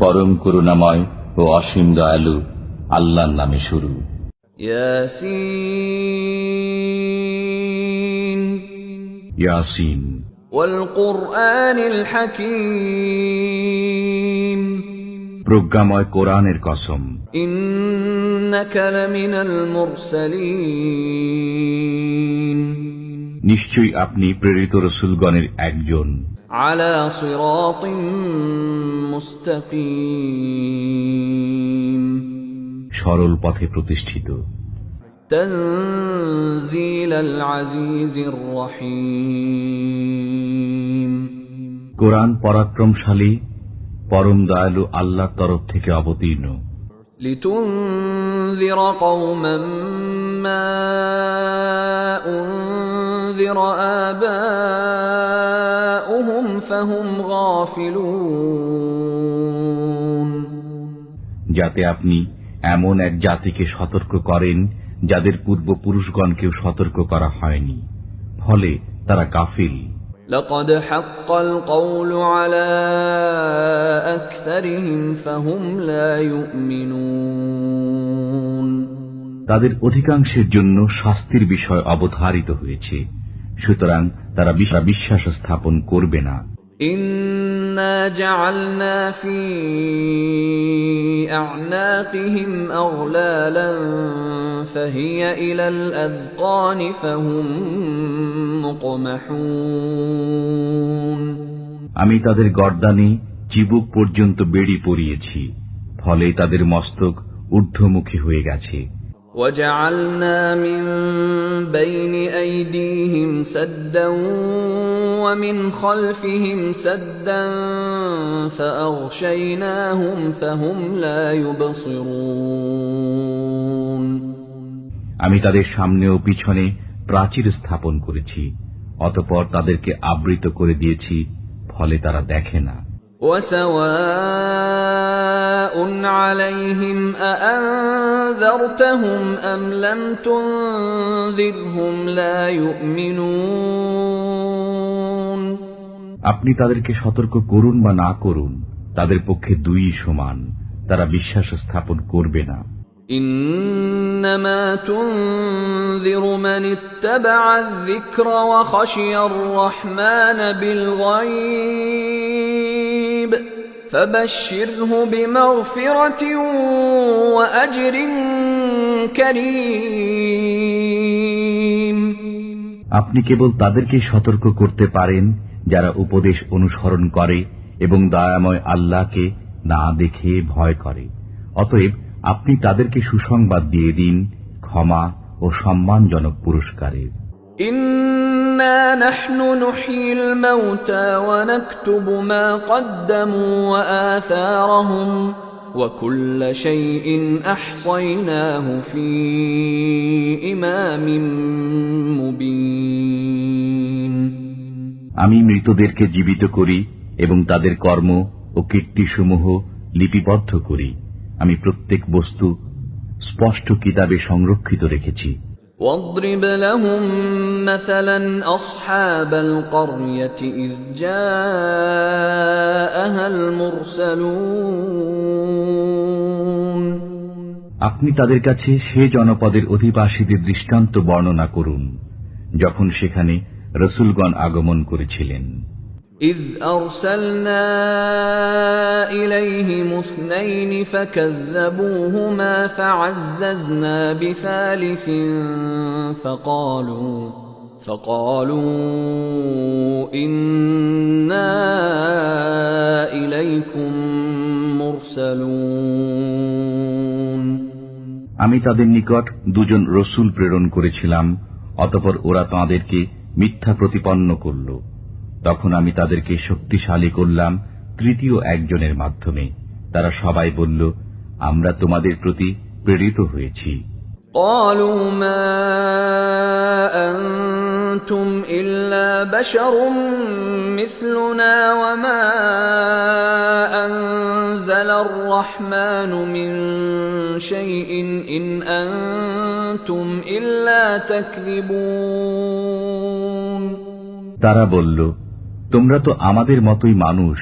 পরম করুণাময় ও অসীম দয়ালু আল্লাহর নামে শুরু। ইয়াসিন ইয়াসিন ওয়াল কুরআনিল হাকীম প্রজ্ঞাময় কোরআনের কসম। ইন্নাকা লামিনাল মুরসালিন নিশ্চয়ই আপনি প্রেরিত রাসূলগণের একজন। আলা সিরাতিম মুস্তাকিম সরল পথে প্রতিষ্ঠিত। তানজিলাল আজিজির রহিম কোরআন পরাক্রমশালী পরম দয়ালু আল্লাহর তরফ থেকে অবতীর্ণ। লিতুনযিরা কওমান মা উনযিরা আবাউহুম ফাহুম গাফিলুন যাতে আপনি এমন এক জাতিকে সতর্ক করেন যাদের পূর্বপুরুষগণকেও সতর্ক করা হয়নি, ফলে তারা গাফিল। লাকাদ হাক্কাল কওলু আলা আকসারিহিম ফাহুম লা ইউমিনুন তাদের অধিকাংশের জন্য শাস্তির বিষয় অবধারিত হয়েছে, সুতরাং তারা বিশ্বাস স্থাপন করবে না। ইন্না জাআলনা ফি আ'নাকিহিম আগলালান ফাহিয়া ইলাল আযকানি ফাহুম মুকমাহুন আমি তাদের গর্দানে চিবুক পর্যন্ত বেড়ি পরিয়েছি, ফলে তাদের মস্তক ঊর্ধ্বমুখী হয়ে গেছে। وجعلنا من بين أيديهم سدا ومن خلفهم سدا فأغشيناهم فهم لا يبصرون আমি তাদের সামনে ও পিছনে প্রাচীর স্থাপন করেছি, অতঃপর তাদেরকে আবৃত করে দিয়েছি, ফলে তারা দেখে না। وسواء عليهم أأنذرتهم أم لم تنذرهم لا يؤمنون আপনি তাদেরকে সতর্ক করুন বা না করুন, তাদের পক্ষে দুই সমান, তারা বিশ্বাস স্থাপন করবে না। إنما تنذر من اتبع الذكر وخشي الرحمن بالغيب فبشره بمغفرة وأجر كريم আপনি কেবল তাদেরকে সতর্ক করতে পারেন যারা উপদেশ অনুসরণ করে এবং দয়াময় আল্লাহকে না দেখে ভয় করে। অতএব আপনি তাদেরকে সুসংবাদ দিয়ে দিন ক্ষমা ও সম্মানজনক পুরস্কারের। ইন্না নাহনু নুহয়িল মাউতা ওয়া নাকতুবু মা কদ্দামু ওয়া আথারহুম ওয়া কুল্লা শাইইন আহসায়নাহু ফি ইমামিন মুবিন আমি মৃতদেরকে জীবিত করি এবং তাদের কর্ম ও কীর্তিসমূহ লিপিবদ্ধ করি। আমি প্রত্যেক বস্তু স্পষ্ট কিতাবে সংরক্ষিত রেখেছি। واضرب لهم مثلا أصحاب القرية إذ جاءها المرسلون আপনি তাদের কাছে সে জনপদের অধিবাসীদের দৃষ্টান্ত বর্ণনা করুন যখন সেখানে রাসূলগণ আগমন করেছিলেন। إذ أرسلنا إليهم اثنين فكذبوهما فعززنا بثالث فقالوا إنا إليكم مرسلون আমি তাদের নিকট দুজন রসূল প্রেরণ করেছিলাম, অতঃপর ওরা তাঁদেরকে মিথ্যা প্রতিপন্ন করল। তখন আমি তাদেরকে শক্তিশালী করলাম তৃতীয় একজনের মাধ্যমে। তারা সবাই বলল, আমরা তোমাদের প্রতি প্রেরিত হয়েছি। قالوا ما أنتم إلا بشر مثلنا وما أنزل الرحمن من شيء إن أنتم إلا تكذبون তারা বলল, তোমরা তো আমাদের মতোই মানুষ,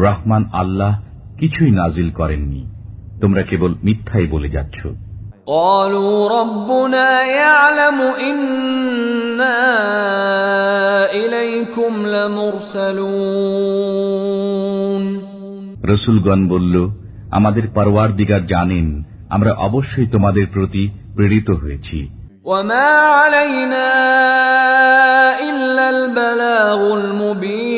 রহমান আল্লাহ কিছুই নাজিল করেননি, তোমরা কেবল মিথ্যাই বলে যাচ্ছ। قالوا ربنا يعلم إنا إليكم لمرسلون রসূলগণ বলল, আমাদের পরওয়ারদিগার জানেন আমরা অবশ্যই তোমাদের প্রতি প্রেরিত হয়েছি। وما علينا إلا البلاغ المبين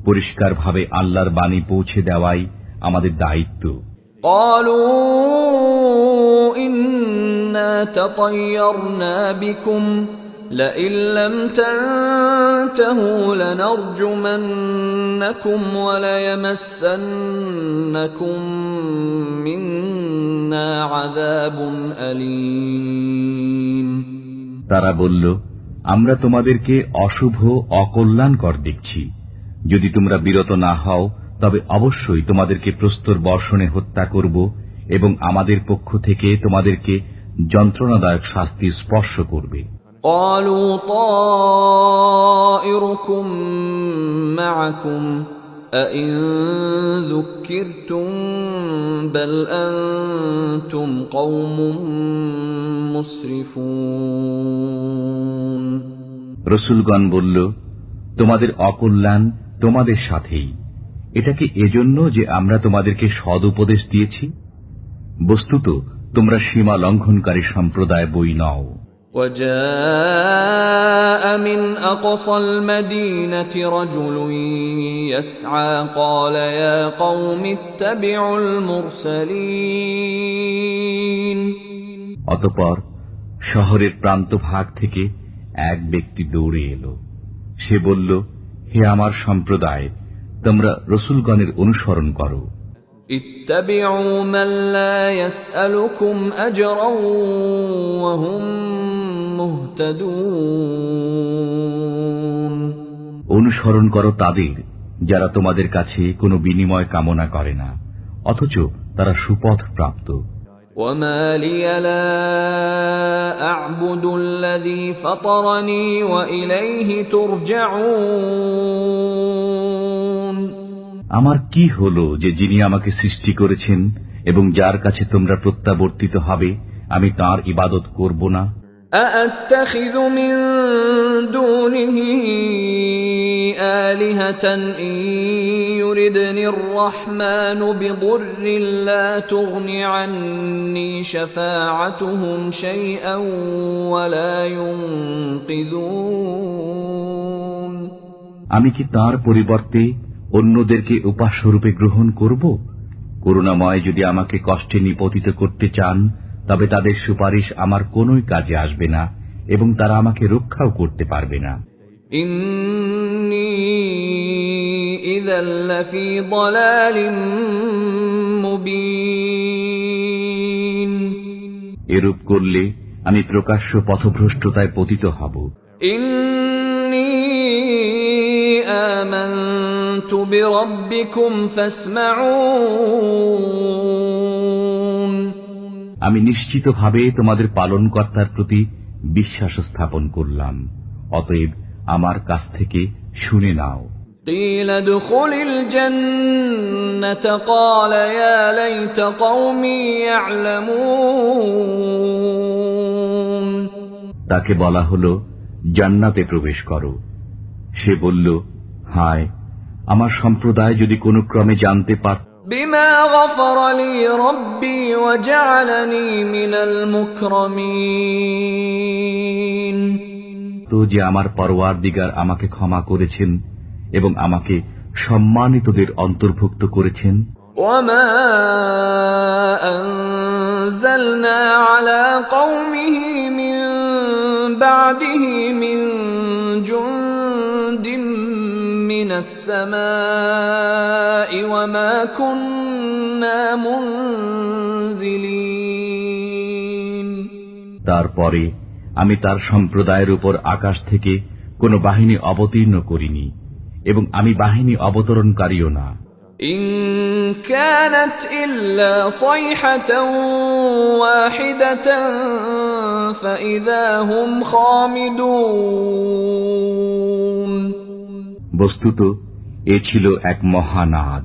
পরিষ্কারভাবে আল্লাহর বাণী পৌঁছে দেওয়াই আমাদের দায়িত্ব। قالوا إنا تطيرنا بكم لئن لم تنتهوا لنرجمنكم وليمسنكم منا عذاب أليم তারা বলল, আমরা তোমাদেরকে অশুভ অকল্যাণকর দেখছি, যদি তোমরা বিরত না হও তবে অবশ্যই তোমাদেরকে প্রস্তর বর্ষণে হত্যা করব এবং আমাদের পক্ষ থেকে তোমাদেরকে যন্ত্রণাদায়ক শাস্তি স্পর্শ করবে। قالوا طائركم معكم أئن ذكرتم بل أنتم قوم مسرفون রসূলগণ বলল, তোমাদের অকল্যাণ তোমাদের সাথেই, এটা কি এজন্য যে আমরা তোমাদেরকে সদ উপদেশ দিয়েছি? বস্তুত তোমরা সীমা লঙ্ঘনকারী সম্প্রদায় বই নও। وجاء من أقصى المدينة رجل يسعى قال يا قوم اتبعوا المرسلين অতঃপর শহরের প্রান্তভাগ থেকে এক ব্যক্তি দৌড়ে এলো। সে বলল, হে আমার সম্প্রদায়, তোমরা রসূলগণের অনুসরণ করো। اتبعوا من لا يسألكم أجرا وهم مهتدون অনুসরণ করো তাদের যারা তোমাদের কাছে কোনো বিনিময় কামনা করে না, অথচ তারা সুপথ প্রাপ্ত। وما لي لا أعبد الذي فطرني وإليه ترجعون আমার কি হলো যে যিনি আমাকে সৃষ্টি করেছেন এবং যার কাছে তোমরা প্রত্যাবর্তিত হবে, আমি তাঁর ইবাদত করব না? أأتخذ من دونه آلهة إن يردني الرحمن بضر لا تغن عني شفاعتهم شيئا ولا ينقذون আমি কি তাঁর পরিবর্তে অন্যদেরকে উপাস্যরূপে গ্রহণ করব? করুণাময় যদি আমাকে কষ্টে নিপতিত করতে চান, তবে তাদের সুপারিশ আমার কোনোই কাজে আসবে না এবং তারা আমাকে রক্ষাও করতে পারবে না। ইন্নী ইযাল লাফী দালালিম মুবিন এরূপ করলে আমি প্রকাশ্য পথভ্রষ্টতায় পতিত হব। ইন্নী আমানতু বিরাব্বিকুম ফাসমাউন আমি নিশ্চিতভাবে তোমাদের পালনকর্তার প্রতি বিশ্বাস স্থাপন করলাম, অতএব আমার কাছ থেকে শুনে নাও। قيل ادخل الجنة قال يا ليت قومي يعلمون তাকে বলা হলো, জান্নাতে প্রবেশ করো। সে বলল, হায়, আমার সম্প্রদায় যদি কোনো ক্রমে জানতে পারত। بما غفر لي ربي وجعلني من المكرمين তো যে আমার পরওয়ারদিগার আমাকে ক্ষমা করেছেন এবং আমাকে সম্মানিতদের অন্তর্ভুক্ত করেছেন। وما أنزلنا على قومه من بعده من جند من السماء وما كنا منزلين তারপরে আমি তার সম্প্রদায়ের উপর আকাশ থেকে কোনো বাহিনী অবতীর্ণ করিনি এবং আমি বাহিনী অবতরণকারীও না। إن كانت إلا صيحة واحدة فإذا هم خامدون বস্তুত এ ছিল এক মহানাদ,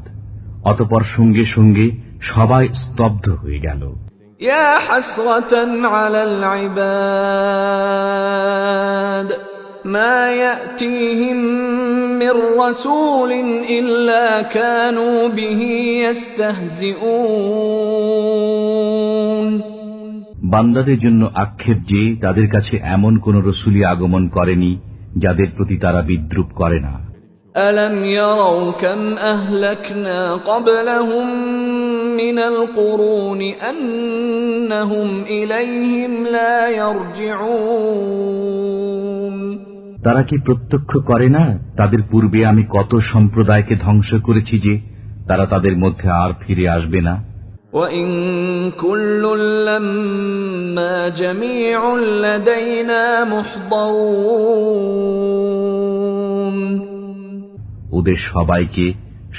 অতঃপর সঙ্গে সঙ্গে সবাই স্তব্ধ হয়ে গেল। يا حسرة على العباد ما يأتيهم من رسول إلا كانوا به يستهزئون বান্দাদের জন্য আক্ষেপ যে তাদের কাছে এমন কোন রসূলই আগমন করেনি যাদের প্রতি তারা বিদ্রূপ করে না। ألم يروا كم أهلكنا قبلهم من القرون أنهم إليهم لا يرجعون তারা কি প্রত্যক্ষ করে না তাদের পূর্বে আমি কত সম্প্রদায়কে ধ্বংস করেছি যে তারা তাদের মধ্যে আর ফিরে আসবে না। وَإِن كُلٌّ لَّمَّا جَمِيعٌ لَّدَيْنَا مُحْضَرُونَ ওদের সবাইকে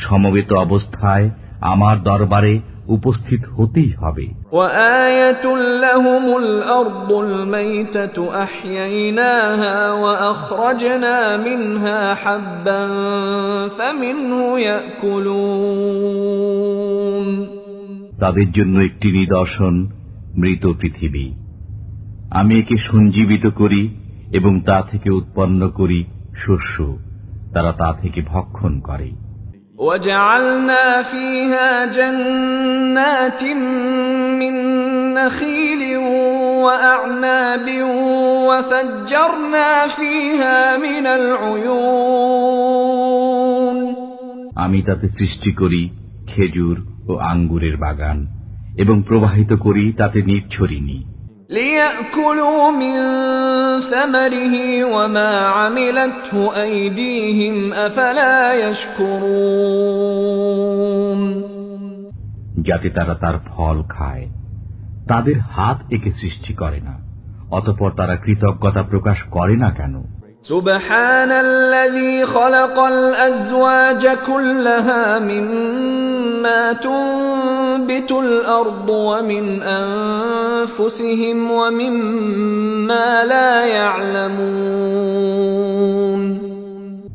সমবেত অবস্থায় আমার দরবারে উপস্থিত হতেই হবে। وَآيَةٌ لَّهُمُ الْأَرْضُ الْمَيْتَةُ أَحْيَيْنَاهَا وَأَخْرَجْنَا مِنْهَا حَبًّا فَمِنْهُ يَأْكُلُونَ তাদের জন্য একটি নিদর্শন মৃত পৃথিবী। আমি একে সঞ্জীবিত করি এবং তা থেকে উৎপন্ন করি শস্য, তারা তা থেকে ভক্ষণ করে। وَجَعَلْنَا فِيهَا جَنَّاتٍ مِّن نَّخِيلٍ وَأَعْنَابٍ وَفَجَّرْنَا فِيهَا مِنَ الْعُيُونِ আমি তাতে সৃষ্টি করি খেজুর ও আঙ্গুরের বাগান এবং প্রবাহিত করি তাতে নির্ঝরিণী। لِيَأْكُلُوا مِن ثَمَرِهِ وَمَا عَمِلَتْهُ أَيْدِيهِمْ أَفَلَا يَشْكُرُونَ যাতে তারা তার ফল খায়। তাদের হাত একে সৃষ্টি করে না, অতঃপর তারা কৃতজ্ঞতা প্রকাশ করে না কেন? سبحان الذي خلق الأزواج كلها مما تنبت الأرض ومن أنفسهم ومما لا يعلمون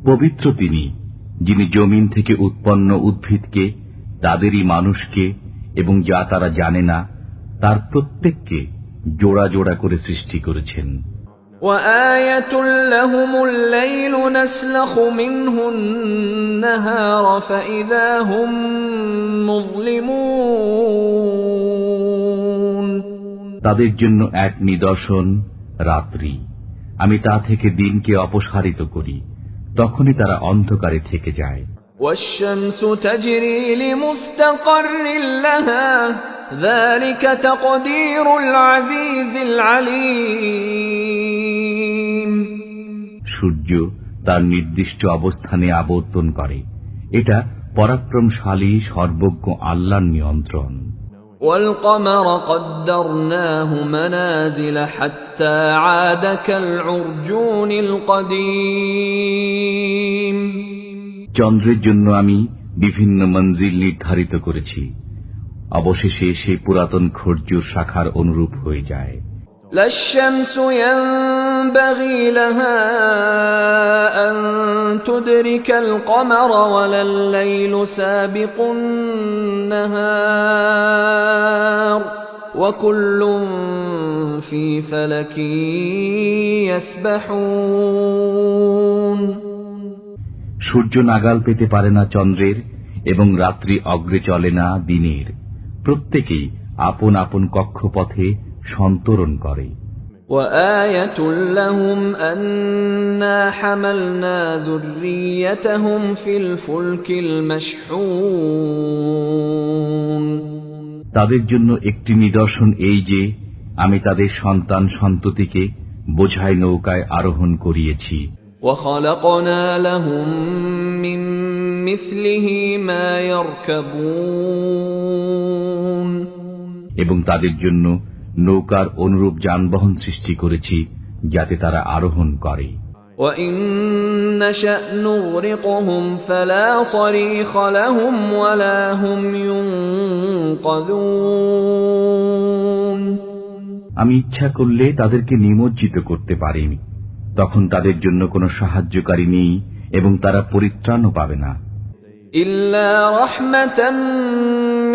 পবিত্র তিনি, যিনি জমিন থেকে উৎপন্ন উদ্ভিদকে, তাদেরই মানুষকে এবং যা তারা জানে না তার প্রত্যেককে জোড়া জোড়া করে সৃষ্টি করেছেন। وآية لهم الليل نسلخ منه النهار فإذا هم مظلمون তাদের জন্য এক নিদর্শন রাত্রি, আমি তা থেকে দিনকে অপসারিত করি, তখনই তারা অন্ধকারে থেকে যায়। والشمس تجري لمستقر لها ذلك تقدير العزيز العليم সূর্য তার নির্দিষ্ট অবস্থানে আবর্তন করে, এটা পরাক্রমশালী সর্বজ্ঞ আল্লাহর নিয়ন্ত্রণ। والقمر قدرناه منازل حتى عاد كالعرجون القديم চন্দ্রের জন্য আমি বিভিন্ন মঞ্জিল নির্ধারিত করেছি, অবশেষে সে পুরাতন খর্জুর শাখার অনুরূপ হয়ে যায়। لا الشمس ينبغي لها أن تدرك القمر ولا الليل سابق النهار وكل في فلك يسبحون সূর্য নাগাল পেতে পারে না চন্দ্রের এবং রাত্রি অগ্রে চলে না দিনের, প্রত্যেকেই আপন আপন কক্ষপথে সন্তরণ করে। وآية لهم أنا حملنا ذريتهم في الفلك المشحون তাদের জন্য একটি নিদর্শন এই যে আমি তাদের সন্তান সন্ততিকে বোঝাই নৌকায় আরোহণ করিয়েছি। وخلقنا لهم من مثله ما يركبون এবং তাদের জন্য নৌকার অনুরূপ যানবাহন সৃষ্টি করেছি যাতে তারা আরোহণ করে। وَإِن نَّشَأْ نُغْرِقْهُمْ فَلَا صَرِيخَ لَهُمْ وَلَا هُمْ يُنقَذُونَ আমি ইচ্ছা করলে তাদেরকে নিমজ্জিত করতে পারি, তখন তাদের জন্য কোনো সাহায্যকারী নেই এবং তারা পরিত্রাণও পাবে না। إِلَّا رَحْمَةً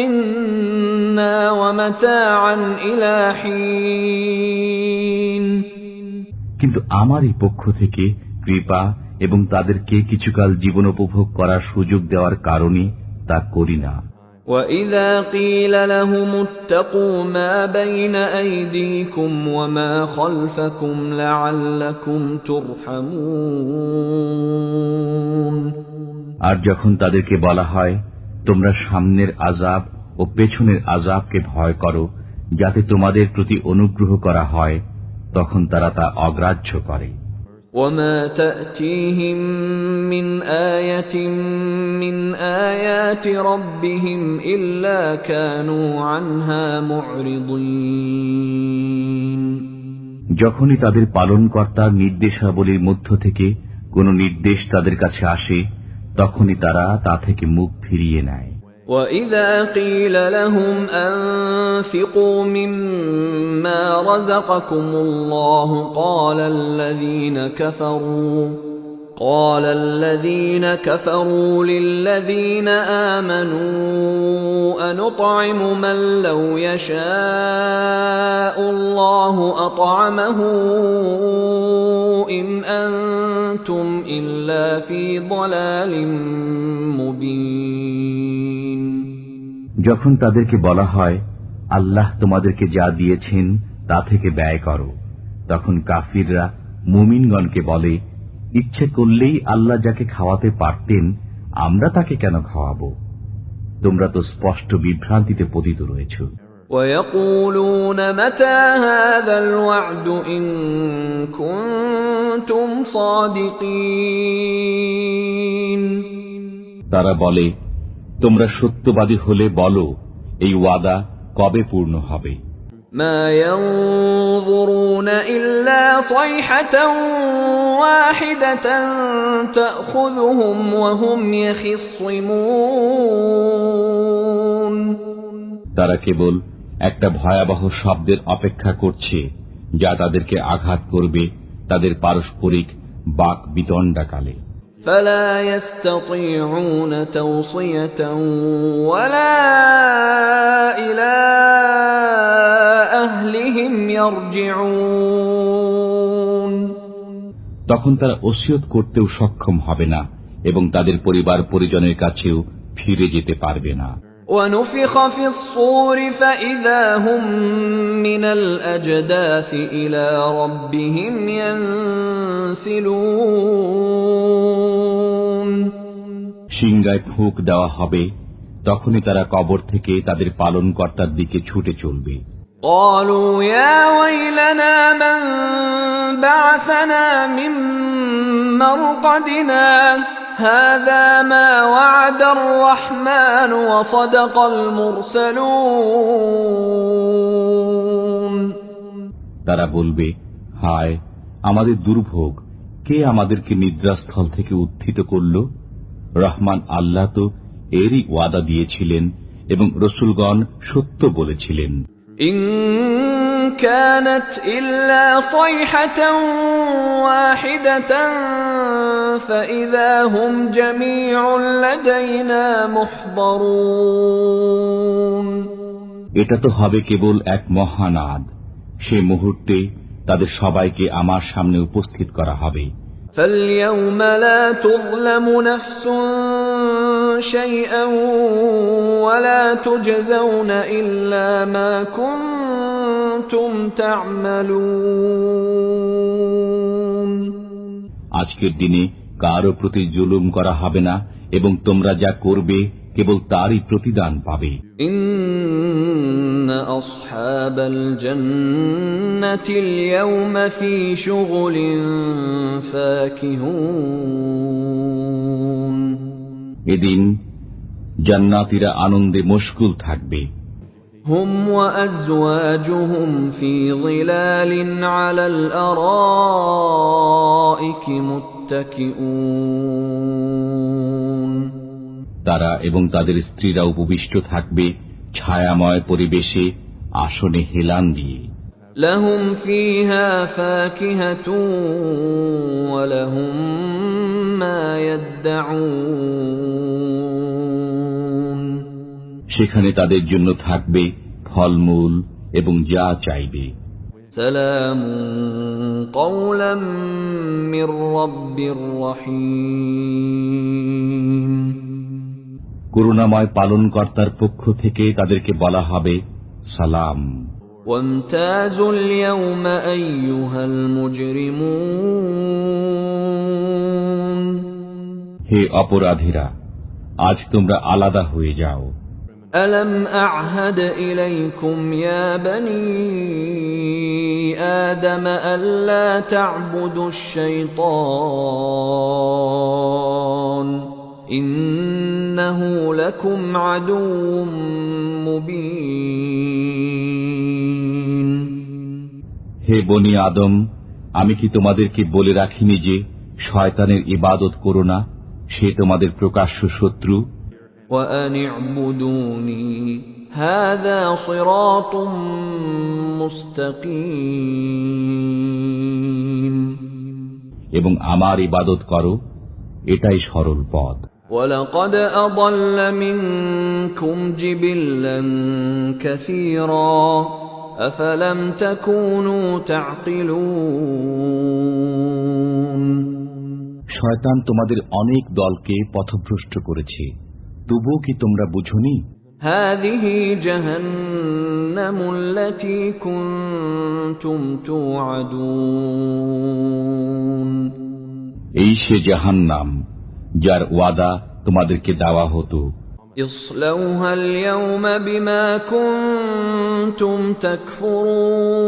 مِّنَّا وَمَتَاعًا إِلَى حِينٍ কিন্তু আমারই পক্ষ থেকে কৃপা এবং তাদেরকে কিছুকাল জীবন উপভোগ করার সুযোগ দেওয়ার কারণে তা করি না। وَإِذَا قِيلَ لَهُمُ اتَّقُوا مَا بَيْنَ أَيْدِيكُمْ وَمَا خَلْفَكُمْ لَعَلَّكُمْ تُرْحَمُونَ আর যখন তাদেরকে বলা হয় তোমরা সামনের আযাব ও পেছনের আযাবকে ভয় করো যাতে তোমাদের প্রতি অনুগ্রহ করা হয়, তখন তারা তা অগ্রাহ্য করে। وَمَا تَأْتِيهِم مِّنْ آيَةٍ مِّنْ آيَاتِ رَبِّهِمْ إِلَّا كَانُوا عَنْهَا مُعْرِضِينَ যখনই তাদের পালনকর্তার নির্দেশাবলীর মধ্য থেকে কোনো নির্দেশ তাদের কাছে আসে, তখনই তারা তা থেকে মুখ ফিরিয়ে নেয়। وَإِذَا قِيلَ لَهُمْ أَنفِقُوا مِمَّا رَزَقَكُمُ اللَّهُ قَالَ الَّذِينَ كَفَرُوا لِلَّذِينَ آمَنُوا أَنُطْعِمُ مَن لَّوْ يَشَاءُ اللَّهُ أَطْعَمَهُ إِنْ أَنتُمْ إِلَّا فِي ضَلَالٍ مُّبِينٍ যখন তাদেরকে বলা হয় আল্লাহ তোমাদেরকে যা দিয়েছেন তা থেকে ব্যয় করো, তখন কাফিররা মুমিনগণকে বলে, ইচ্ছে করলেই আল্লাহ যাকে খাওয়াতে পারতেন আমরা তাকে কেন খাওয়াবো? তোমরা তো স্পষ্ট বিভ্রান্তিতে পতিত রয়েছ। وَيَقُولُونَ مَتَى هَذَا الْوَعْدُ إِن كُنتُمْ صَادِقِينَ তারা বলে, তোমরা সত্যবাদী হলে বলো এই ওয়াদা কবে পূর্ণ হবে? مَا يَنظُرُونَ إِلَّا صَيْحَةً وَاحِدَةً تَأْخُذُهُمْ وَهُمْ يَخِصِّمُونَ তারা কেবল একটা ভয়াবহ শব্দের অপেক্ষা করছে যা তাদেরকে আঘাত করবে তাদের পারস্পরিক বাক বিতণ্ডাকালে। فَلَا يَسْتَطِيعُونَ تَوْصِيَةً وَلَا إِلَى أَهْلِهِمْ يَرْجِعُونَ তখন তারা ওসিয়ত করতেও সক্ষম হবে না এবং তাদের পরিবার পরিজনের কাছেও ফিরে যেতে পারবে না। وَنُفِخَ فِي الصُّورِ فَإِذَا هُم مِّنَ الْأَجْدَاثِ إِلَى رَبِّهِمْ يَنسِلُونَ সিংগায় ফুঁক দেওয়া হবে, তখনই তারা কবর থেকে তাদের পালনকর্তার দিকে ছুটে চলবে। قَالُوا يَا وَيْلَنَا مَن بَعَثَنَا مِن مَّرْقَدِنَا هَذَا مَا وَعَدَ الرَّحْمَنُ وَصَدَقَ الْمُرْسَلُونَ তারা বলবে, হায় আমাদের দুর্ভোগ, কে আমাদেরকে নিদ্রাস্থল থেকে উত্থিত করল? রহমান আল্লাহ তো এরই ওয়াদা দিয়েছিলেন এবং রসুলগণ সত্য বলেছিলেন। إِن كَانَتْ إِلَّا صَيْحَةً وَاحِدَةً فَإِذَا هُمْ جَمِيعٌ لَّدَيْنَا مُحْضَرُونَ এটা তো হবে কেবল এক মহানাদ, সে মুহূর্তে তাদের সবাইকে আমার সামনে উপস্থিত করা হবে। فَالْيَوْمَ لَا تُظْلَمُ نَفْسٌ شَيْئًا وَلَا تُجْزَوْنَ إِلَّا مَا كُنتُمْ تَعْمَلُونَ আজকের দিনে কারো প্রতি জুলুম করা হবে না এবং তোমরা যা করবে কেবল তারই প্রতিদান পাবে। إِنَّ أَصْحَابَ الْجَنَّةِ الْيَوْمَ فِي شُغُلٍ فَاكِهُونَ এদিন জান্নাতীরা আনন্দে মশগুল থাকবে। هُمْ وَأَزْوَاجُهُمْ فِي ظِلَالٍ عَلَى الْأَرَائِكِ متكئون তারা এবং তাদের স্ত্রীরা উপবিষ্ট থাকবে ছায়াময় পরিবেশে আসনে হেলান দিয়ে। لهم فيها فاكهة ولهم ما يدعون সেখানে তাদের জন্য থাকবে ফলমূল এবং যা চাইবে। سلام قولا من رب رحيم করুণাময় পালনকর্তার পক্ষ থেকে তাদেরকে বলা হবে সালাম। وامتازوا اليوم أيها المجرمون হে অপরাধীরা, আজ তোমরা আলাদা হয়ে যাও। ألم أعهد إليكم يا بني آدم ألا تعبدوا الشيطان إنه لكم عدو مبين হে বনি আদম, আমি কি তোমাদেরকে বলে রাখিনি যে শয়তানের ইবাদত করো না, সে তোমাদের প্রকাশ্য শত্রু। وأن اعبدوني هذا صراط مستقيم এবং আমার ইবাদত করো, এটাই সরল পথ। ولقد أضل منكم جبلا كثيرا أفلم تكونوا تعقلون শয়তান তোমাদের অনেক দলকে পথভ্রষ্ট করেছে, তবুও কি তোমরা বুঝোনি? هذه جهنم التي كنتم توعدون এই সে জাহান্নাম যার ওয়াদা তোমাদেরকে দেওয়া হতো। اصلوها اليوم بما كنتم تكفرون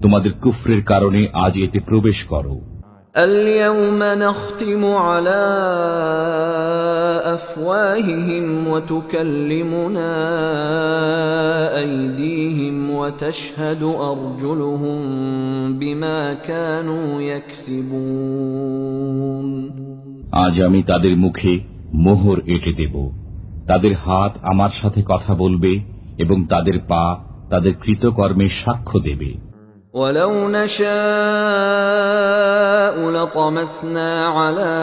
তোমাদের কুফরের কারণে আজ এতে প্রবেশ করো। اليوم نختم على أفواههم وتكلمنا أيديهم وتشهد أرجلهم بما كانوا يكسبون আজ আমি তাদের মুখে মোহর এঁটে দেব, তাদের হাত আমার সাথে কথা বলবে এবং তাদের পা তাদের কৃতকর্মের সাক্ষ্য দেবে। ولو نشاء لطمسنا على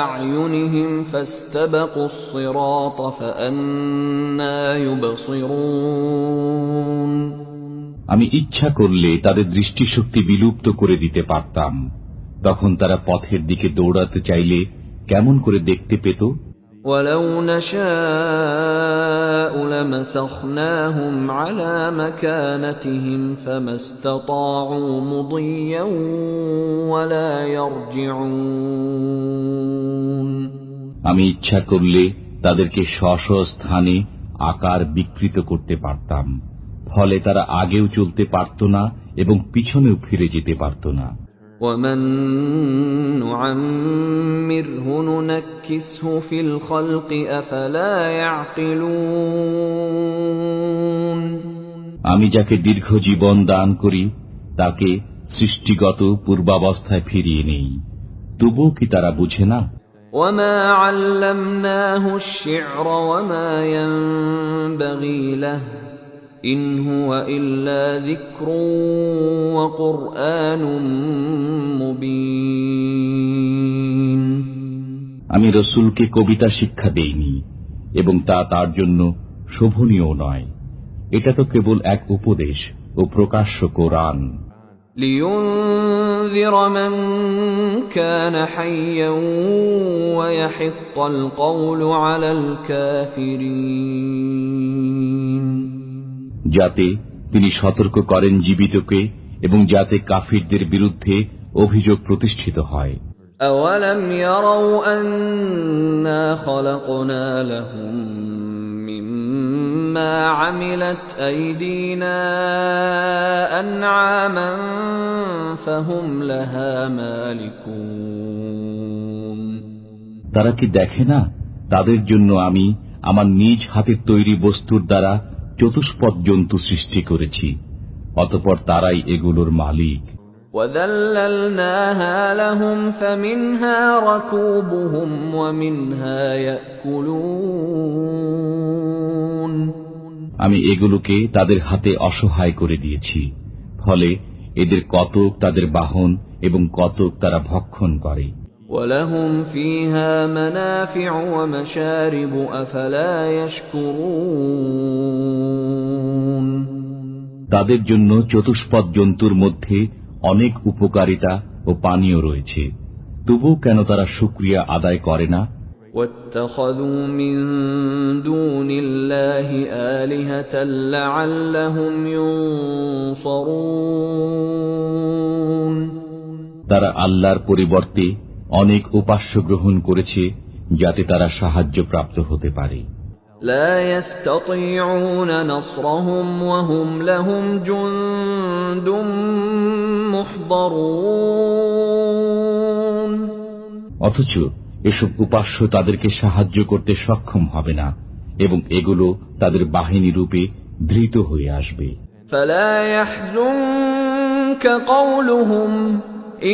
أعينهم فاستبقوا الصراط فأنى يبصرون আমি ইচ্ছা করলে তাদের দৃষ্টিশক্তি বিলুপ্ত করে দিতে পারতাম, তখন তারা পথের দিকে দৌড়াতে চাইলে কেমন করে দেখতে পেত? ولو نشاء لمسخناهم على مكانتهم فما استطاعوا مضيا ولا يرجعون আমি ইচ্ছা করলে তাদেরকে স্ব স্থানে আকার বিকৃত করতে পারতাম, ফলে তারা আগেও চলতে পারত না এবং পিছনেও ফিরে যেতে পারত না। ومن نعمره ننكسه في الخلق أفلا يعقلون আমি যাকে দীর্ঘ জীবন দান করি তাকে সৃষ্টিগত পূর্বাবস্থায় ফিরিয়ে নেই, তবুও কি তারা বুঝে না? وما علمناه الشعر وما ينبغي له إن هو إلا ذكر وقرآن مبين আমি রসুলকে কবিতা শিক্ষা দেইনি এবং তা তার জন্য শোভনীয় নয়, এটা তো কেবল এক উপদেশ ও প্রকাশ্য কোরআন। لينذر من كان حيا ويحق القول على الكافرين যাতে তিনি সতর্ক করেন জীবিতকে এবং যাতে কাফিরদের বিরুদ্ধে অভিযোগ প্রতিষ্ঠিত হয়। أولم يروا أنا خلقنا لهم مما عملت أيدينا أنعاما فهم لها مالكون তারা কি দেখে না তাদের জন্য আমি আমার নিজ হাতের তৈরি বস্তুর দ্বারা চতুষ্পদ জন্তু সৃষ্টি করেছি, অতঃপর তারাই এগুলোর মালিক। وَذَلَّلْنَاهَا لَهُمْ فَمِنْهَا رَكُوبُهُمْ وَمِنْهَا يَأْكُلُونَ আমি এগুলোকে তাদের হাতে অসহায় করে দিয়েছি, ফলে এদের কতক তাদের বাহন এবং কতক তারা ভক্ষণ করে। وَلَهُمْ فِيهَا مَنَافِعُ وَمَشَارِبُ أَفَلَا يَشْكُرُونَ তাদের জন্য চতুষ্পদ জন্তুর মধ্যে অনেক উপকারিতা ও পানীয় রয়েছে, তবু কেন তারা শুকরিয়া আদায় করে না? وَاتَّخَذُوا مِن دُونِ اللَّهِ آلِهَةً لَّعَلَّهُمْ يُنصَرُونَ তারা আল্লাহর পরিবর্তে অনেক উপাস্য গ্রহণ করেছে, যাতে তারা সাহায্য প্রাপ্ত হতে পারে। لا يستطيعون نصرهم وهم لهم جند محضرون অথচ এসব উপাস্য তাদেরকে সাহায্য করতে সক্ষম হবে না এবং এগুলো তাদের বাহিনী রূপে ধৃত হয়ে আসবে। فلا يحزنك قولهم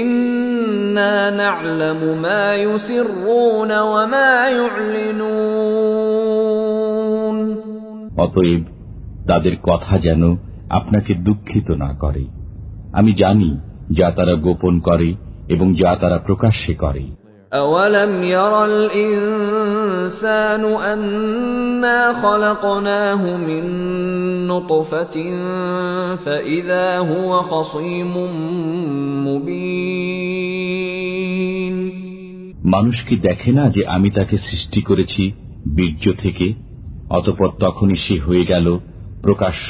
إنا نعلم ما يسرون وما يعلنون অতএব তাদের কথা যেন আপনাকে দুঃখিত না করে। আমি জানি যা তারা গোপন করে এবং যা তারা প্রকাশ্যে করে। أولم ير الإنسان أنا خلقناه من نطفة فإذا هو خصيم مبين মানুষ কি দেখে না যে আমি তাকে সৃষ্টি করেছি বীর্য থেকে, অতঃপর তখনই সে হয়ে গেল প্রকাশ্য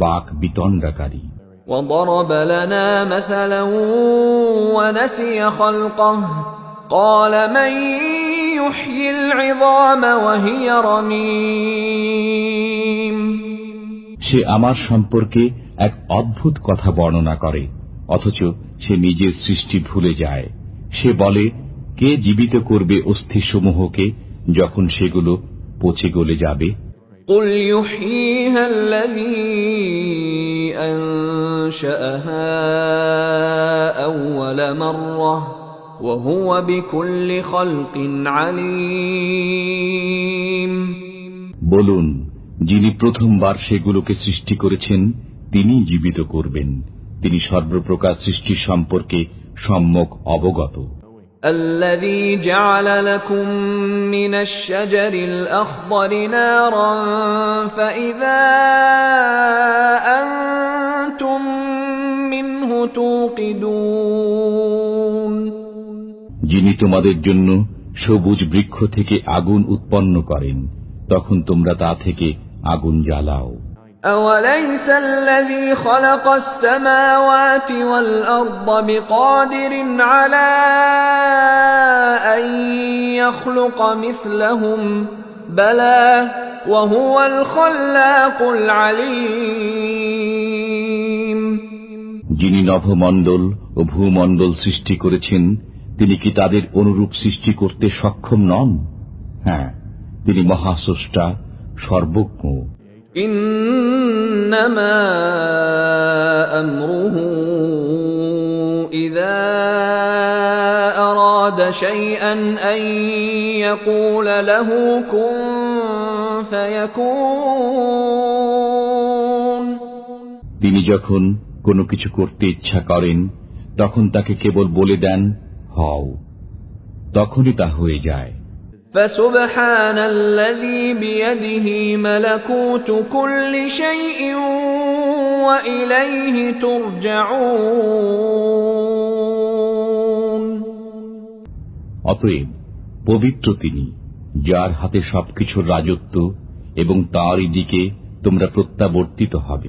বাক বিতণ্ডাকারী। وضرب لنا مثلا ونسي خلقه قال من يحيي العظام وهي رميم সে আমার সম্পর্কে এক অদ্ভুত কথা বর্ণনা করে, অথচ সে নিজের সৃষ্টি ভুলে যায়। সে বলে, কে জীবিত করবে অস্থিসমূহকে যখন সেগুলো পচে গলে যাবে? قل يحييها الذي أنشأها أول مرة وهو بكل خلق عليم বলুন, যিনি প্রথমবার সেগুলোকে সৃষ্টি করেছেন তিনি জীবিত করবেন, তিনি সর্বপ্রকার সৃষ্টি সম্পর্কে সম্যক অবগত। الذي جعل لكم من الشجر الأخضر نارا فإذا أنتم منه توقدون যিনি তোমাদের জন্য সবুজ বৃক্ষ থেকে আগুন উৎপন্ন করেন, তখন তোমরা তা থেকে আগুন জ্বালাও। أوليس الذي خلق السماوات والأرض بقادر على أن يخلق مثلهم بلى وهو الخلاق العليم যিনি নভমণ্ডল ও ভূমণ্ডল সৃষ্টি করেছেন, তিনি কি তাদের অনুরূপ সৃষ্টি করতে সক্ষম নন? হ্যাঁ, তিনি মহাস্রষ্টা, সর্বজ্ঞ। إنما أمره إذا أراد شيئا أن يقول له كن فيكون তিনি যখন কোনো কিছু করতে ইচ্ছা করেন, তখন তাকে কেবল বলে দেন, হও, তখনই তা হয়ে যায়। فسبحان الذي بيده ملكوت كل شيء وإليه ترجعون অতএব পবিত্র তিনি, যার হাতে সবকিছুর রাজত্ব এবং তাঁরই দিকে তোমরা প্রত্যাবর্তিত হবে।